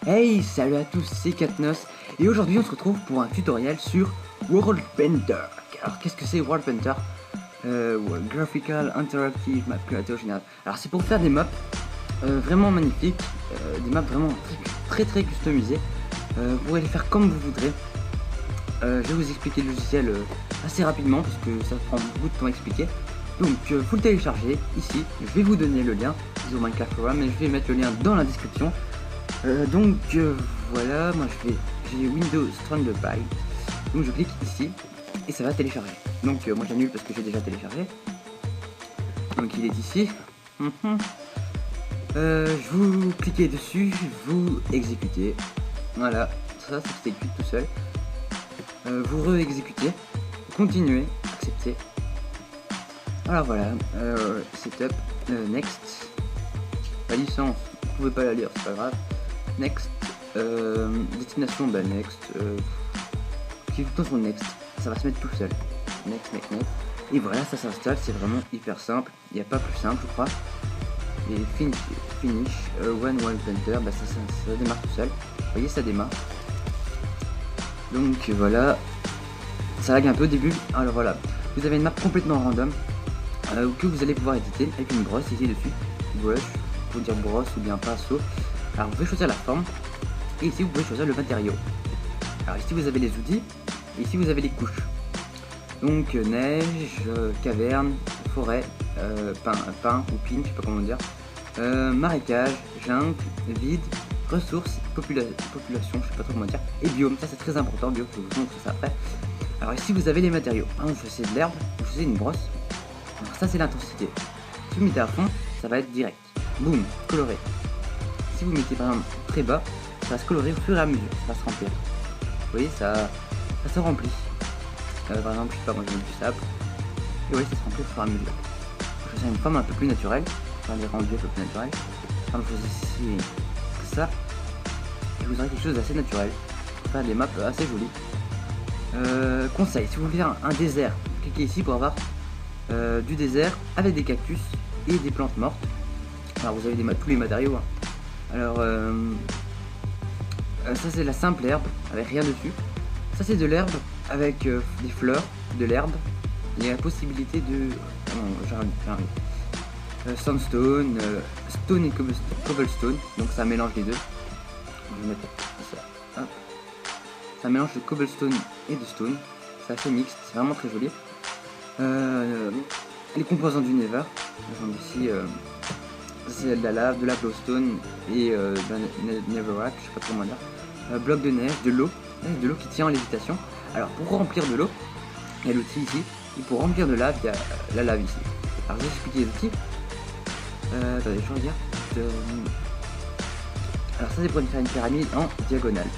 Hey, salut à tous, c'est Katnos et aujourd'hui on se retrouve pour un tutoriel sur World Painter. Alors qu'est-ce que c'est World Painter? Graphical Interactive Map Creator Général. Alors c'est pour faire des maps vraiment magnifiques, des maps vraiment très customisées. Vous pourrez les faire comme vous voudrez. Je vais vous expliquer le logiciel assez rapidement parce que ça prend beaucoup de temps à expliquer. Donc faut le télécharger ici, je vais vous donner le lien sur Minecraft Forum, mais je vais mettre le lien dans la description. Voilà, moi j'ai Windows 32 bytes, donc je clique ici et ça va télécharger. Donc moi j'annule parce que j'ai déjà téléchargé. Donc il est ici. Vous cliquez dessus, vous exécutez. Voilà, ça s'exécute tout seul. Vous re-exécutez, continuez, acceptez. Alors voilà, setup, next. La licence, vous pouvez pas la lire, c'est pas grave. Next, destination, bah next, cliquez tout le temps sur next, ça va se mettre tout seul. Next. Et voilà, ça s'installe, c'est vraiment hyper simple, il n'y a pas plus simple je crois. Et finish, one painter, bah ça démarre tout seul. Vous voyez, ça démarre. Donc voilà, ça lag un peu au début. Alors voilà, vous avez une map complètement random que vous allez pouvoir éditer avec une brosse ici dessus. Brush, faut dire brosse ou bien pinceau. Alors vous pouvez choisir la forme et ici vous pouvez choisir le matériau. Alors ici vous avez les outils et ici vous avez les couches. Donc neige, caverne, forêt, pain ou pin, je sais pas comment dire, marécage, jungle, vide, ressources, population, je sais pas trop comment dire, et biome. Ça c'est très important, biome, je vous montre ça après. Alors ici vous avez les matériaux. Vous choisissez de l'herbe, vous choisissez une brosse. Alors ça c'est l'intensité. Si vous mettez à fond, ça va être direct. Boum, coloré. Si vous mettez par exemple très bas, ça va se colorer au fur et à mesure, ça va se remplir. Vous voyez, ça se remplit. Par exemple, je sais pas, moi je mets du sable. Et vous voyez, ça se remplit au fur et à mesure. Je choisis une forme un peu plus naturelle, enfin des rendus un peu plus naturels. Par exemple, je choisis ici ça. Et vous aurez quelque chose d'assez naturel. Pour faire des maps assez jolies. Conseil, si vous voulez faire un désert, cliquez ici pour avoir du désert avec des cactus et des plantes mortes. Alors vous avez tous les matériaux. Alors ça c'est la simple herbe avec rien dessus. Ça c'est de l'herbe avec des fleurs, de l'herbe. Il y a la possibilité de sandstone, stone et cobblestone. Donc ça mélange les deux. Je vais mettre ça. Hop. Ça mélange de cobblestone et de stone. C'est assez mixte, c'est vraiment très joli. Les composants du nether. Par exemple ici c'est de la lave, de la glowstone et d'un netherrack, je sais pas comment dire. Bloc de neige, de l'eau qui tient en lévitation. Alors pour remplir de l'eau, il y a l'outil ici, et pour remplir de lave, il y a la lave ici. Alors je vais expliquer les outils. Attendez, je regarde. Alors ça c'est pour faire une pyramide en diagonale.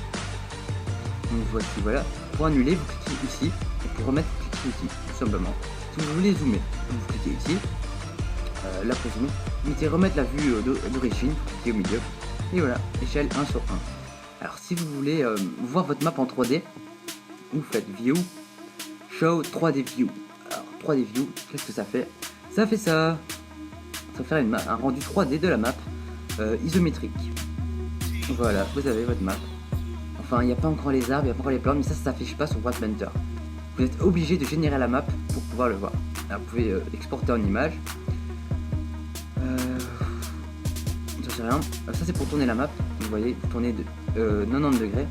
Donc voici, voilà. Pour annuler, vous cliquez ici, et pour remettre, vous cliquez ici, tout simplement. Si vous voulez zoomer, vous cliquez ici. Là pour zoomer, vous mettez remettre la vue d'origine, vous cliquez au milieu. Et voilà, échelle 1 sur 1. Alors si vous voulez voir votre map en 3D, vous faites View, Show 3D View. Alors 3D View, qu'est-ce que ça fait? Ça fait ça. Ça va faire un rendu 3D de la map isométrique. Voilà, vous avez votre map. Enfin, il n'y a pas encore les arbres, il n'y a pas encore les plantes, mais ça s'affiche pas sur World Painter. Vous êtes obligé de générer la map pour pouvoir le voir. Alors vous pouvez exporter en image. Ça c'est rien. Ça c'est pour tourner la map. Vous voyez, vous tournez de 90 degrés.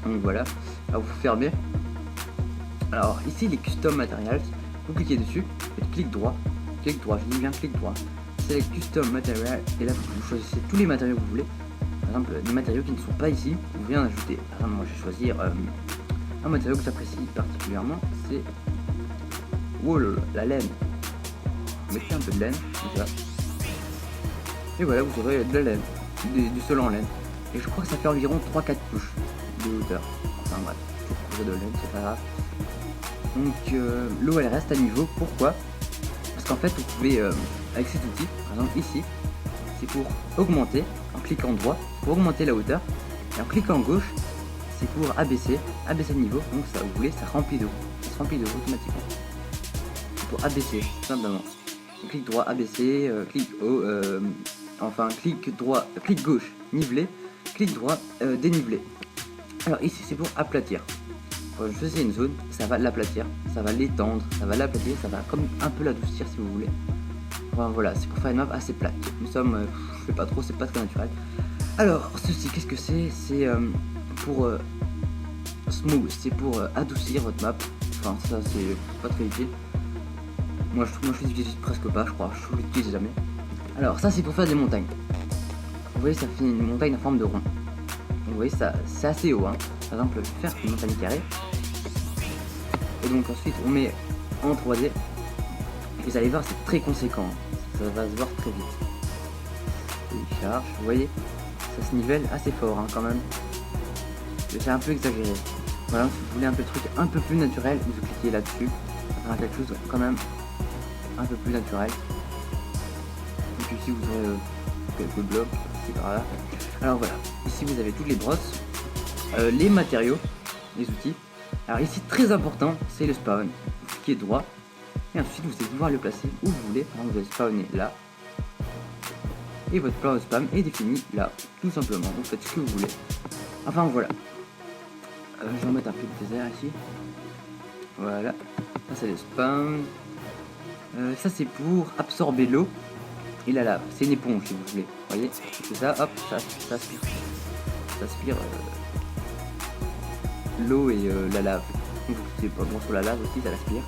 Donc voilà. Alors vous fermez. Alors ici les custom materials, vous cliquez dessus, faites clic droit, je dis bien clic droit. C'est les custom materials et là vous choisissez tous les matériaux que vous voulez. Par exemple, des matériaux qui ne sont pas ici, vous pouvez en ajouter. Par exemple, moi je vais choisir un matériau que j'apprécie particulièrement, c'est la laine. Mettez un peu de laine, comme ça. Et voilà, vous aurez de la laine, du sol en laine. Et je crois que ça fait environ 3-4 couches de hauteur. Enfin bref, je de laine, c'est pas grave. Donc l'eau elle reste à niveau, pourquoi? Parce qu'en fait vous pouvez, avec cet outil, par exemple ici, c'est pour augmenter, en cliquant droit, pour augmenter la hauteur. Et en cliquant gauche, c'est pour abaisser le niveau. Donc ça, vous voulez, ça remplit d'eau. Ça se remplit d'eau automatiquement. C'est pour abaisser, tout simplement. Clic droit, abaisser, clic haut, enfin clic droit, clic gauche, niveler, clic droit, dénivelé. Alors ici c'est pour aplatir. Quand je faisais une zone, ça va l'aplatir, ça va l'étendre, ça va l'aplatir, ça va comme un peu l'adoucir si vous voulez. Enfin voilà, c'est pour faire une map assez plate. Nous sommes, je sais pas trop, c'est pas très naturel. Alors ceci, qu'est-ce que c'est? C'est pour smooth, c'est pour adoucir votre map. Enfin ça c'est pas très utile. Moi je l'utilise presque pas, je crois, je l'utilise jamais. Alors ça c'est pour faire des montagnes. Vous voyez, ça fait une montagne en forme de rond. Vous voyez, ça c'est assez haut, hein. Par exemple, faire une montagne carrée. Et donc ensuite on met en 3D. Vous allez voir, c'est très conséquent. Ça va se voir très vite. Il charge, vous voyez, ça se nivelle assez fort, hein, quand même. C'est un peu exagéré. Voilà, si vous voulez un peu de truc un peu plus naturel, vous cliquez là-dessus. Ça fera quelque chose quand même un peu plus naturel. Et puis ici vous aurez quelques blocs, c'est par là. Alors voilà, ici vous avez toutes les brosses, les matériaux, les outils. Alors ici très important, c'est le spawn. Vous cliquez droit et ensuite vous allez pouvoir le placer où vous voulez. Par exemple, vous allez spawner là. Et votre plan de spam est défini là, tout simplement. Vous faites ce que vous voulez. Enfin voilà. Je vais remettre un peu de désert ici. Voilà. Ça c'est le spam. Ça c'est pour absorber l'eau et la lave. C'est une éponge si vous voulez. Vous voyez, c'est ça, hop, ça aspire. Ça aspire l'eau et la lave. Donc c'est pas bon sur la lave aussi, ça l'aspire.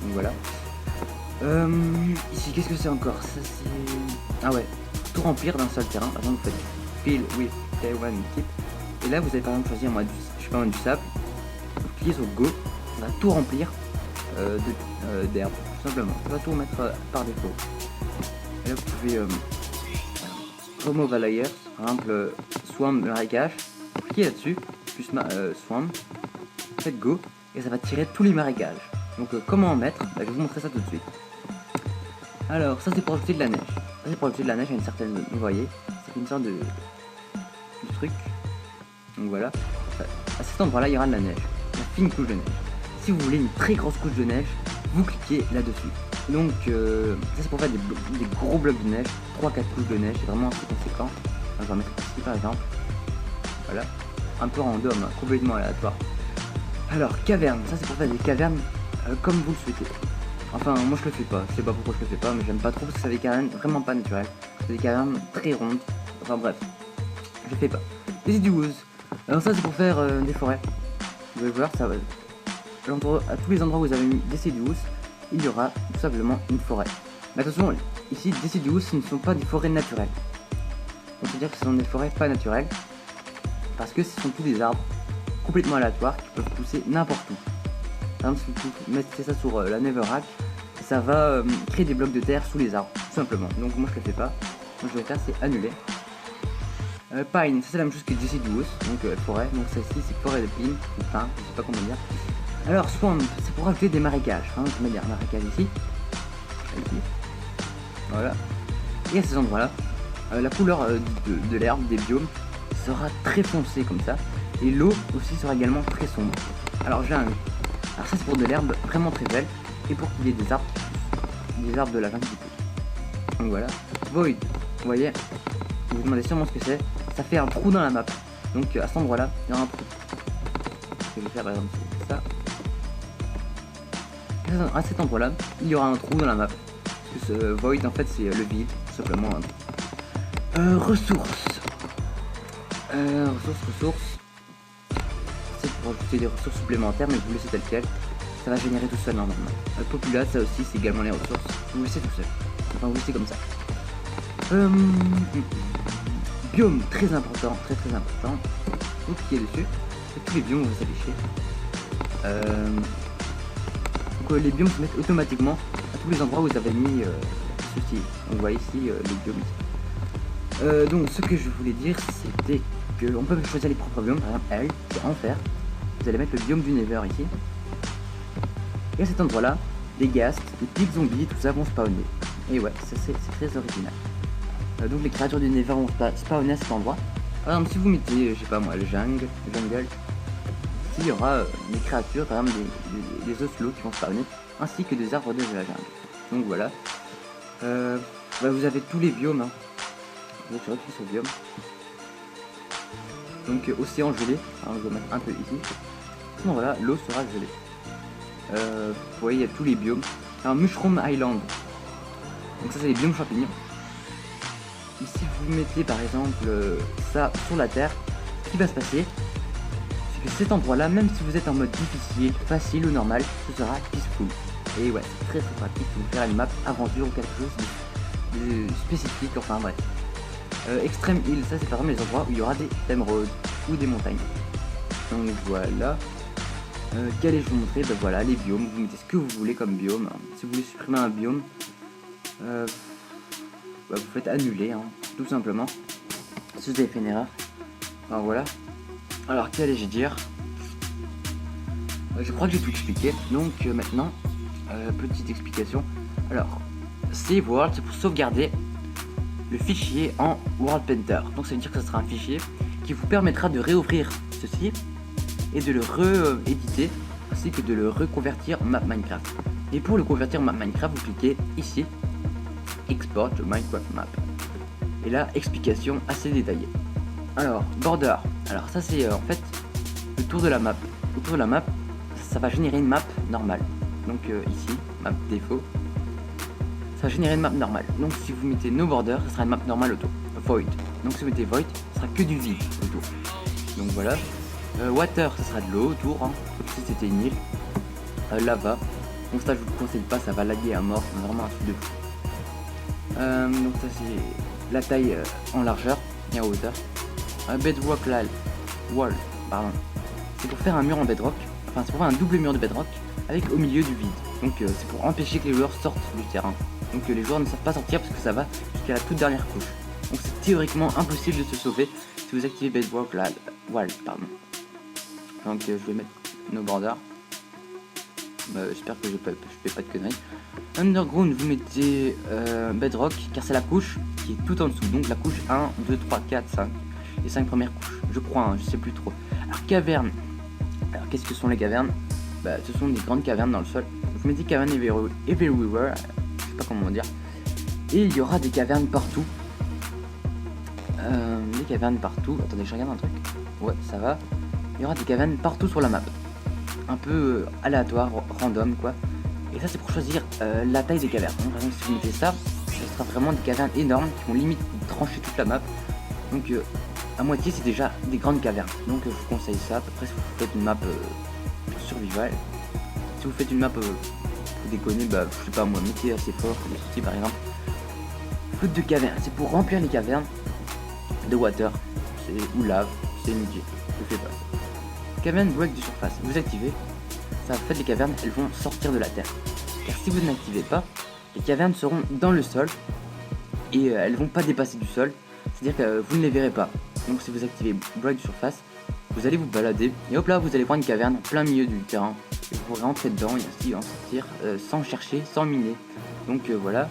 Donc voilà. Ici, qu'est-ce que c'est encore? Ça c'est. Ah ouais, tout remplir d'un seul terrain. Par exemple, vous faites fill with Taiwan type. Et là, vous allez par exemple choisir moi, du sable. Vous cliquez sur Go, ça va tout remplir d'herbe, tout simplement. Ça va tout mettre par défaut. Et là, vous pouvez remove a layers, par exemple, swamp marécage. Vous cliquez là-dessus, plus swamp, faites Go, et ça va tirer tous les marécages. Donc, comment en mettre? Je vais vous montrer ça tout de suite. Alors, ça c'est pour ajouter de la neige. Ça c'est pour ajouter de la neige à une certaine zone. Vous voyez, c'est une sorte de truc. Donc voilà. À cet endroit-là, il y aura de la neige. Une fine couche de neige. Si vous voulez une très grosse couche de neige, vous cliquez là-dessus. Donc, ça c'est pour faire des gros blocs de neige. 3-4 couches de neige, c'est vraiment assez conséquent. Alors, je vais mettre ici par exemple. Voilà. Un peu random, hein, complètement aléatoire. Alors, caverne. Ça c'est pour faire des cavernes comme vous le souhaitez. Enfin, moi je le fais pas, je sais pas pourquoi je le fais pas, mais j'aime pas trop parce que c'est des cavernes vraiment pas naturelles. C'est des cavernes très rondes, enfin bref, je le fais pas. Deciduous, alors ça c'est pour faire des forêts. Vous allez voir, ça va. À tous les endroits où vous avez mis Deciduous, il y aura tout simplement une forêt. Mais attention, ici Deciduous, ce ne sont pas des forêts naturelles. On peut dire que ce sont des forêts pas naturelles, parce que ce sont tous des arbres complètement aléatoires qui peuvent pousser n'importe où. Par exemple, si vous mettez ça sur la Netherrack, ça va créer des blocs de terre sous les arbres, tout simplement. Donc moi je le fais pas. Donc je vais faire, c'est annuler. Pine, ça c'est la même chose que Deciduous, donc forêt. Donc celle-ci c'est forêt de pine, ou pin, je sais pas comment dire. Alors swamp, c'est pour ajouter des marécages. Hein, je mets des marécages ici. Ici. Voilà. Et à ces endroits-là, la couleur de l'herbe, des biomes, sera très foncée comme ça. Et l'eau aussi sera également très sombre. Alors j'ai un. Alors ça c'est pour de l'herbe vraiment très belle et pour qu'il y ait des arbres de la jungle qui poussent. Donc voilà. Void, vous voyez, vous vous demandez sûrement ce que c'est. Ça fait un trou dans la map. Donc à cet endroit là, il y a un trou. Je vais faire par exemple ça. À cet endroit là, il y aura un trou dans la map. Parce que ce void en fait c'est le vide, tout simplement. Ressources. Ressources. C'est pour ajouter des ressources supplémentaires, mais vous laissez tel quel. Ça va générer tout seul normalement. Populate, ça aussi, c'est également les ressources. Vous laissez tout seul. Enfin, vous laissez comme ça. Biome, très important, très important. Vous cliquez dessus. Et tous les biomes vont s'afficher. Donc les biomes se mettent automatiquement à tous les endroits où vous avez mis ceci. On voit ici les biomes. Donc ce que je voulais dire, c'était qu'on peut choisir les propres biomes. Par exemple, L, c'est enfer. Vous allez mettre le biome du Nether ici. Et à cet endroit là, des ghasts, des petits zombies, tout ça vont spawner. Et ouais, ça c'est très original. Donc les créatures du Nether vont spawner à cet endroit. Par exemple, si vous mettez, je sais pas moi, le jungle, ici il y aura des créatures, par exemple des oslots qui vont spawner, ainsi que des arbres de la jungle. Donc voilà. Vous avez tous les biomes. Hein. Vous cliquez sur biome. Donc océan gelé, hein, je vais mettre un peu ici. Sinon voilà, l'eau sera gelée. Vous voyez, il y a tous les biomes. Alors Mushroom Island, donc ça c'est les biomes champignons. Ici vous mettez par exemple ça sur la terre, ce qui va se passer, c'est que cet endroit là, même si vous êtes en mode difficile, facile ou normal, ce sera peaceful. Et ouais, c'est très pratique pour faire une map aventure ou quelque chose de spécifique, enfin bref. Extreme Hill, ça c'est par exemple les endroits où il y aura des émeraudes ou des montagnes. Donc voilà. Qu'allais-je vous montrer? Ben voilà, les biomes, vous mettez ce que vous voulez comme biome. Si vous voulez supprimer un biome, vous faites annuler, hein, tout simplement. Si vous avez fait une erreur. Ben voilà. Alors qu'allais-je dire? Je crois que j'ai tout expliqué. Donc maintenant, petite explication. Alors, Save World, c'est pour sauvegarder le fichier en World Painter. Donc ça veut dire que ce sera un fichier qui vous permettra de réouvrir ceci et de le rééditer ainsi que de le reconvertir en map Minecraft. Et pour le convertir en map Minecraft, vous cliquez ici, Export Minecraft Map. Et là, explication assez détaillée. Alors, border. Alors ça c'est en fait le tour de la map. Autour de la map, ça va générer une map normale. Donc ici, map défaut. Ça va générer une map normale. Donc si vous mettez no border, ça sera une map normale autour. Void. Donc si vous mettez void, ça sera que du vide autour. Donc voilà. Water, ça sera de l'eau autour, hein, comme si c'était une île. Lava. Donc ça je vous le conseille pas, ça va laguer à mort, c'est vraiment un truc de fou. Donc ça c'est la taille en largeur et en hauteur. Bedrock wall, pardon. C'est pour faire un mur en bedrock, enfin c'est pour faire un double mur de bedrock avec au milieu du vide. Donc c'est pour empêcher que les joueurs sortent du terrain. Donc les joueurs ne savent pas sortir parce que ça va jusqu'à la toute dernière couche. Donc c'est théoriquement impossible de se sauver si vous activez Bedrock wall, pardon. Donc je vais mettre no border. J'espère que je fais pas de conneries. Underground, vous mettez Bedrock car c'est la couche qui est tout en dessous. Donc la couche 1, 2, 3, 4, 5. Les 5 premières couches. Je crois, hein, je sais plus trop. Alors caverne. Alors qu'est-ce que sont les cavernes? Ce sont des grandes cavernes dans le sol. Vous mettez caverne everywhere. Je sais pas comment dire. Et il y aura des cavernes partout. Des cavernes partout. Attendez, je regarde un truc. Ouais, ça va. Il y aura des cavernes partout sur la map. Un peu aléatoire, random quoi. Et ça c'est pour choisir la taille des cavernes. Donc, par exemple si vous mettez ça, ce sera vraiment des cavernes énormes qui vont limite trancher toute la map. Donc à moitié c'est déjà des grandes cavernes. Donc je vous conseille ça. Après si vous faites une map survival, si vous faites une map pour déconner, je sais pas moi, mettez assez fort comme ceci par exemple. Flotte de cavernes, c'est pour remplir les cavernes de water ou lave, c'est inutile, je fais pas. Cavern break de surface, vous activez, ça fait les cavernes, elles vont sortir de la terre. Car si vous n'activez pas, les cavernes seront dans le sol et elles vont pas dépasser du sol, c'est-à-dire que vous ne les verrez pas. Donc si vous activez break de surface, vous allez vous balader et hop là vous allez voir une caverne en plein milieu du terrain et vous pourrez rentrer dedans et ainsi en sortir sans chercher, sans miner. Donc voilà.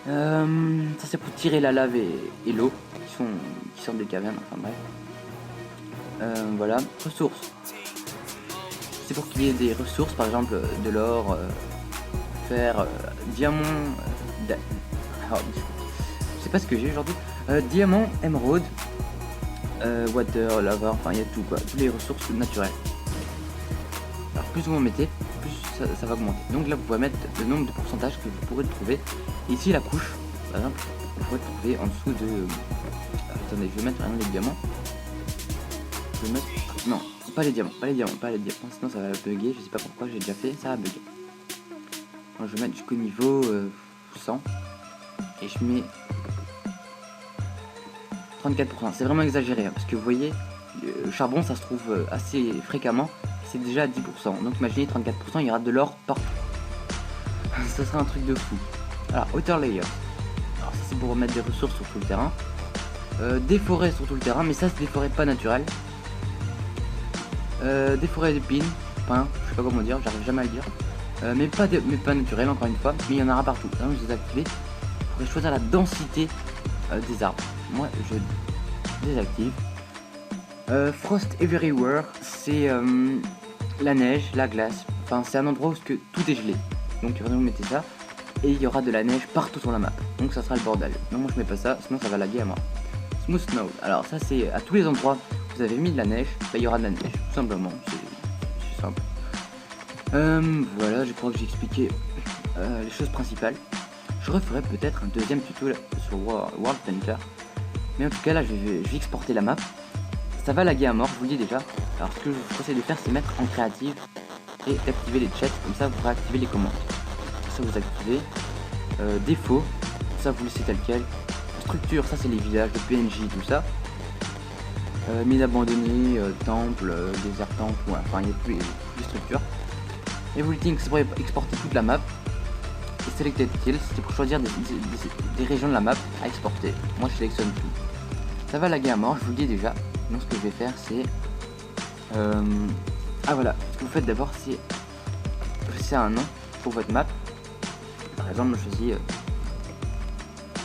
Ça c'est pour tirer la lave et l'eau qui sortent des cavernes, enfin bref. Voilà, ressources. C'est pour qu'il y ait des ressources, par exemple de l'or, fer, diamant, je sais pas ce que j'ai aujourd'hui. Diamant, émeraude, water, lava, enfin il y a tout quoi, toutes les ressources naturelles. Alors plus vous en mettez, plus ça va augmenter. Donc là vous pouvez mettre le nombre de pourcentages que vous pourrez trouver. Et ici la couche, par exemple, vous pourrez trouver en dessous de... attendez, je vais mettre vraiment les diamants. Je vais mettre... non, pas les diamants, sinon ça va bugger, je sais pas pourquoi, j'ai déjà fait, ça va bugger. Moi je vais mettre jusqu'au niveau 100 et je mets 34%, c'est vraiment exagéré hein, parce que vous voyez, le charbon ça se trouve assez fréquemment, c'est déjà à 10%, donc imaginez 34%, il y aura de l'or partout. Ça sera un truc de fou. Alors, outer layer, alors ça c'est pour remettre des ressources sur tout le terrain. Des forêts sur tout le terrain, mais ça c'est des forêts pas naturelles. Des forêts de pins, je sais pas comment dire, j'arrive jamais à le dire. Mais pas naturelles encore une fois, mais il y en aura partout. Donc je désactive. Vous pourrez choisir la densité des arbres. Moi je désactive. Frost everywhere, c'est la neige, la glace. Enfin c'est un endroit où tout est gelé. Donc vous mettez ça. Et il y aura de la neige partout sur la map. Donc ça sera le bordel. Non moi je mets pas ça, sinon ça va laguer à mort. Smooth Snow. Alors ça c'est à tous les endroits où vous avez mis de la neige, bah, il y aura de la neige, tout simplement, c'est simple. Voilà, je crois que j'ai expliqué les choses principales. Je referai peut-être un deuxième tuto sur World Painter. Mais en tout cas là je vais exporter la map. Ça va laguer à mort, je vous le dis déjà. Alors ce que je vous conseille de faire c'est mettre en créative et d'activer les chats, comme ça vous pourrez activer les commandes. Ça vous activez. Défaut, ça vous laissez tel quel. Structure, ça c'est les villages, le PNJ, tout ça. Mine abandonnée, temple, désert temple, ouais, enfin il y a plus les structures. Et Everything, c'est pour exporter toute la map. Et Selected Kills, c'est pour choisir des régions de la map à exporter. Moi je sélectionne tout. Ça va laguer à mort, je vous le dis déjà. Donc ce que je vais faire c'est... Ah voilà, ce que vous faites d'abord c'est... choisissez un nom pour votre map. Par exemple, je choisis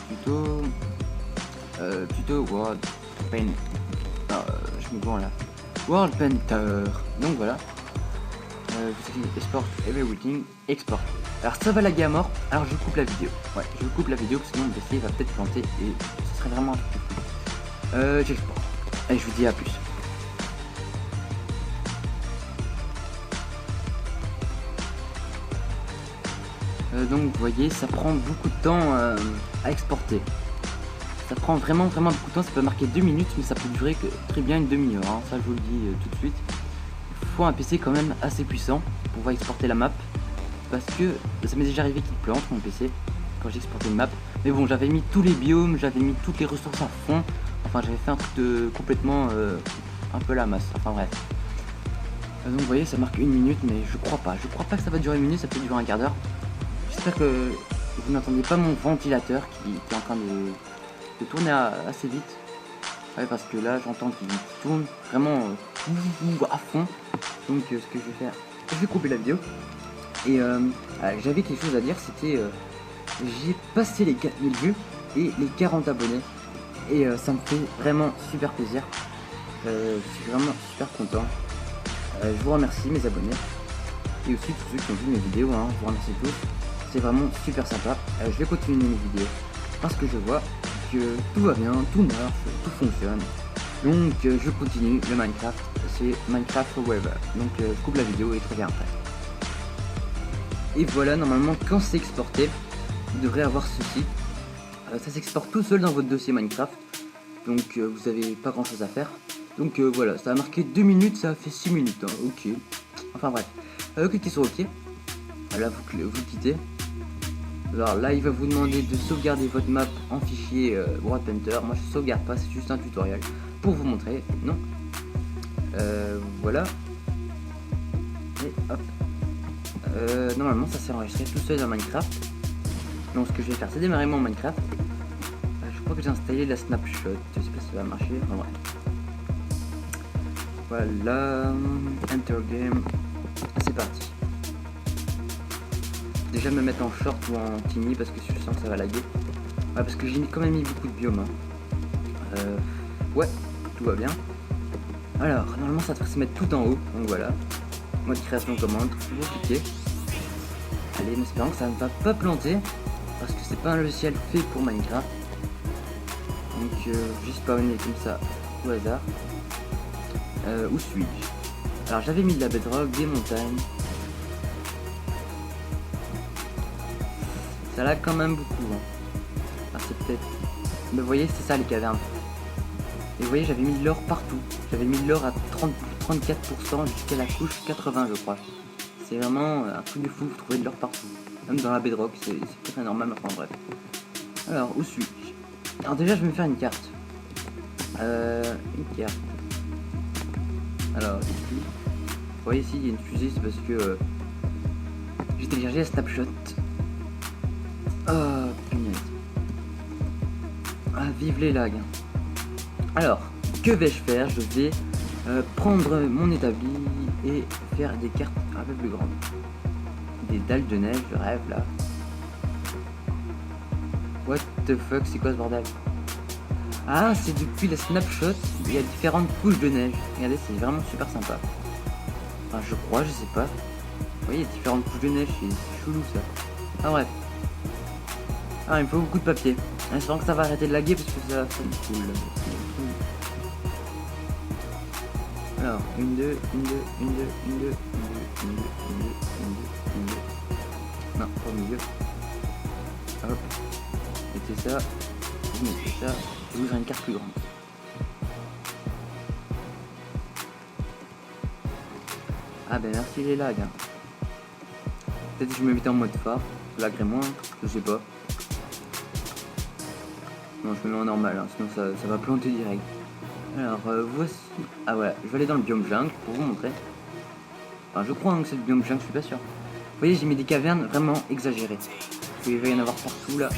tuto World Painter. Je me vois là. World Painter. Donc voilà. Vous écrivez export everything, export. Alors ça va laguer à mort, alors je coupe la vidéo. Ouais, je coupe la vidéo parce que sinon le PC va peut-être planter et ce serait vraiment un truc cool. J'exporte. Allez, je vous dis à plus. Donc vous voyez, ça prend beaucoup de temps à exporter. Ça prend vraiment beaucoup de temps, ça peut marquer 2 minutes, mais ça peut durer très bien une demi-heure, hein. Ça je vous le dis tout de suite. Il faut un PC quand même assez puissant pour pouvoir exporter la map. Parce que ça m'est déjà arrivé qu'il plante mon PC quand j'ai exporté une map. Mais bon, j'avais mis tous les biomes, j'avais mis toutes les ressources à fond. Enfin, j'avais fait un truc de complètement un peu la masse. Enfin bref. Donc vous voyez, ça marque 1 minute, mais je crois pas. Je crois pas que ça va durer 1 minute, ça peut durer un quart d'heure. J'espère que vous n'entendez pas mon ventilateur qui est en train de tourner assez vite. Ouais, parce que là j'entends qu'il tourne vraiment à fond. Donc ce que je vais faire, je vais couper la vidéo. Et j'avais quelque chose à dire, c'était j'ai passé les 4000 vues et les 40 abonnés. Et ça me fait vraiment super plaisir. Je suis vraiment super content. Je vous remercie mes abonnés. Et aussi tous ceux qui ont vu mes vidéos, hein, je vous remercie tous. C'est vraiment super sympa. Je vais continuer mes vidéos parce que je vois que tout va bien, tout marche, tout fonctionne. Donc je continue le Minecraft, c'est Minecraft Forever. Donc je coupe la vidéo et je reviens après. Et voilà, normalement quand c'est exporté, vous devrez avoir ceci. Ça s'exporte tout seul dans votre dossier Minecraft. Donc vous n'avez pas grand chose à faire. Donc voilà, ça a marqué 2 minutes, ça a fait 6 minutes, hein. Ok. Enfin bref, cliquez sur OK. Là vous quittez. Alors là il va vous demander de sauvegarder votre map en fichier World Painter. Moi je sauvegarde pas, c'est juste un tutoriel pour vous montrer. Non. Voilà. Et hop. Normalement ça s'est enregistré tout seul dans Minecraft. Donc ce que je vais faire c'est démarrer mon Minecraft. Je crois que j'ai installé la snapshot. Je sais pas si ça va marcher. Enfin bref. Voilà. Enter game. C'est parti. Déjà me mettre en short ou en tiny parce que je sens que ça va laguer. Ouais, parce que j'ai quand même mis beaucoup de biomes. Hein. Ouais, tout va bien. Alors, normalement ça devrait se mettre tout en haut. Donc voilà. Mode création commande. Vous cliquez. Allez, en espérant que ça ne va pas planter. Parce que c'est pas un logiciel fait pour Minecraft. Donc juste spawner comme ça au hasard. Où suis-je? Alors j'avais mis de la bedrock, des montagnes. Ça lag quand même beaucoup. Hein. Alors c'est peut-être... Mais vous voyez, c'est ça les cavernes. Et vous voyez, j'avais mis de l'or partout. J'avais mis de l'or à 34% jusqu'à la couche 80 je crois. C'est vraiment un truc de fou, vous trouvez de l'or partout. Même dans la bedrock, c'est peut-être anormal, mais enfin bref. Alors, où suis-je? Alors déjà, je vais me faire une carte. Une carte. Alors, ici. Vous voyez ici, il y a une fusée, c'est parce que j'ai téléchargé la snapshot. Oh, punaise. Ah, vive les lags. Alors, que vais-je faire? Je vais prendre mon établi et faire des cartes un peu plus grandes. Des dalles de neige, je rêve là. What the fuck, c'est quoi ce bordel? Ah, c'est depuis la snapshot, il y a différentes couches de neige. Regardez, c'est vraiment super sympa. Enfin, je crois, je sais pas. Vous voyez, il y a différentes couches de neige, c'est chelou ça. Ah bref. Ah, il me faut beaucoup de papier. En espérant que ça va arrêter de laguer parce que ça me cool. Alors, une, deux, une, deux, une, deux, une, deux, une, deux, une, deux, une, deux, une, deux, une, deux. Non, pas au milieu. Hop. Mettez ça. Vous mettez ça. Et vous aurez une carte plus grande. Ah ben merci les lags. Hein. Peut-être que je me mettais en mode phare. Je laguerai moins, je sais pas. Non, je me mets en normal, hein, sinon ça va planter direct. Alors voici. Ah voilà, je vais aller dans le biome jungle pour vous montrer. Enfin, je crois hein, que c'est le biome jungle, je suis pas sûr. Vous voyez, j'ai mis des cavernes vraiment exagérées. Il va y en avoir partout là.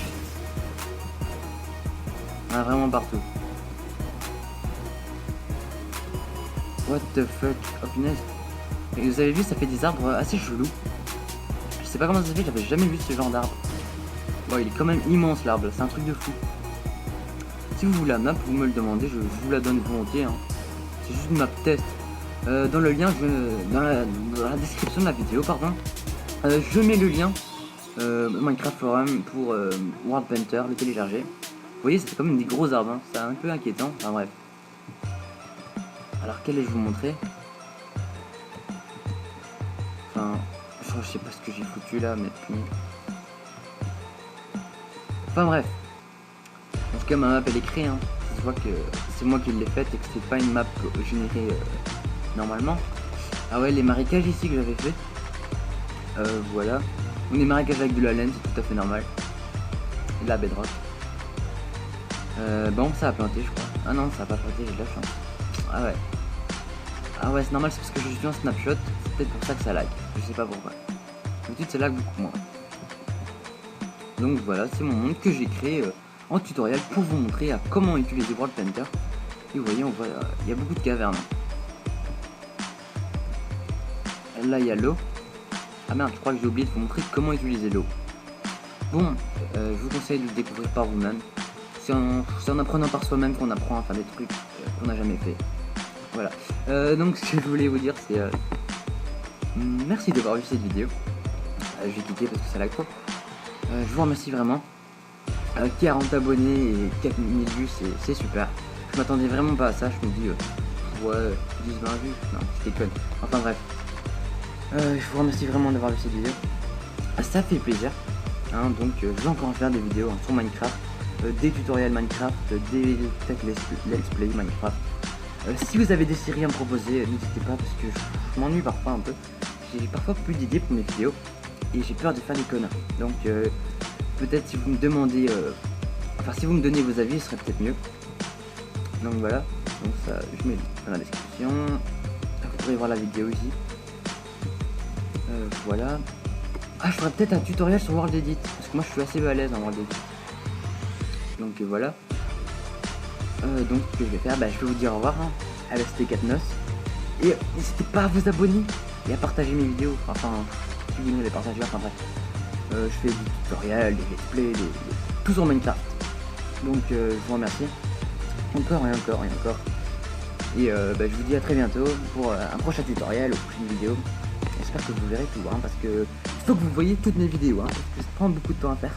Ah, vraiment partout. What the fuck? Oh punaise. Et vous avez vu, ça fait des arbres assez chelous. Je sais pas comment ça se fait, j'avais jamais vu ce genre d'arbre. Bon, il est quand même immense l'arbre, c'est un truc de fou. Si vous voulez la map, vous me le demandez, je vous la donne volontiers. Hein. C'est juste une map test. Dans le lien, dans la description de la vidéo, pardon, je mets le lien Minecraft Forum pour World Painter, le télécharger. Vous voyez, c'est quand même des gros arbres, hein. C'est un peu inquiétant. Enfin bref. Alors, quel est-je vous montrer? Enfin, je sais pas ce que j'ai foutu là, mais puis. Enfin bref. En tout cas, ma map elle est créée. Hein. Je vois que c'est moi qui l'ai faite et que c'est pas une map générée normalement. Ah ouais, les marécages ici que j'avais fait. Voilà. On est marécages avec de la laine, c'est tout à fait normal. Et de la bedrock. Bon, ça a planté, je crois. Ah non, ça a pas planté, j'ai de la chance. Ah ouais. Ah ouais, c'est normal, c'est parce que je suis en snapshot. C'est peut-être pour ça que ça lag. Je sais pas pourquoi. D'habitude, ça lag beaucoup moins. Donc voilà, c'est mon monde que j'ai créé en tutoriel pour vous montrer à comment utiliser World Painter. Et vous voyez, on voit, il y a beaucoup de cavernes. Là, il y a l'eau. Ah merde, je crois que j'ai oublié de vous montrer comment utiliser l'eau. Bon, je vous conseille de le découvrir par vous-même. C'est en apprenant par soi-même qu'on apprend à faire des trucs qu'on n'a jamais fait. Voilà. Donc ce que je voulais vous dire, c'est merci d'avoir vu cette vidéo. Je vais quitter parce que ça lag trop. Je vous remercie vraiment. 40 abonnés et 4000 vues, c'est super. Je m'attendais vraiment pas à ça. Je me dis, ouais, 10-20 vues. Non, je déconne. Enfin bref. Je vous remercie vraiment d'avoir vu cette vidéo. Ça fait plaisir. Hein, donc je vais encore en faire des vidéos hein, sur Minecraft. Des tutoriels Minecraft, des let's play Minecraft. Si vous avez des séries à me proposer, n'hésitez pas parce que je m'ennuie parfois un peu. J'ai parfois plus d'idées pour mes vidéos et j'ai peur de faire des conneries. Donc peut-être si vous me demandez, enfin si vous me donnez vos avis, ce serait peut-être mieux. Donc voilà, donc ça je mets dans la description. Vous pourrez voir la vidéo ici. Voilà. Ah, je ferai peut-être un tutoriel sur World Edit parce que moi je suis assez à l'aise en World Edit. Donc voilà. Donc ce que je vais faire, je vais vous dire au revoir hein, avec c'était Katnos. Et n'hésitez pas à vous abonner et à partager mes vidéos. Enfin, si vous voulez les partager, enfin bref. Je fais des tutoriels, des let's play, tout sur Minecraft. Donc je vous remercie. Encore et encore et encore. Et je vous dis à très bientôt pour un prochain tutoriel ou prochaine vidéo. J'espère que vous verrez tout hein, parce que il faut que vous voyez toutes mes vidéos hein, parce que ça prend beaucoup de temps à faire.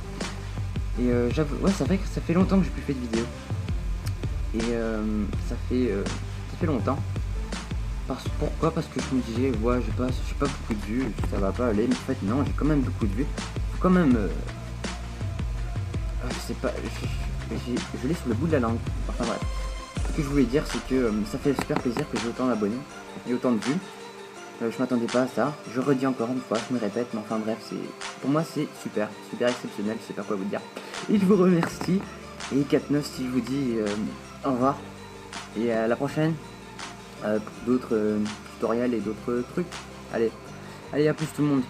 Et j'avoue, ouais c'est vrai que ça fait longtemps que j'ai plus fait de vidéos. Et ça fait longtemps. Pourquoi? Parce que je me disais, ouais, j'ai pas beaucoup de vues, ça va pas aller. Mais en fait, non, j'ai quand même beaucoup de vues. Faut quand même. Je sais pas, je l'ai sur le bout de la langue. Enfin bref. Ce que je voulais dire, c'est que ça fait super plaisir que j'ai autant d'abonnés et autant de vues. Je m'attendais pas à ça. Je redis encore une fois, je me répète, mais enfin bref, pour moi c'est super exceptionnel. Je sais pas quoi vous dire. Et je vous remercie. Et Katnos, si je vous dis au revoir et à la prochaine pour d'autres tutoriels et d'autres trucs. Allez, à plus tout le monde.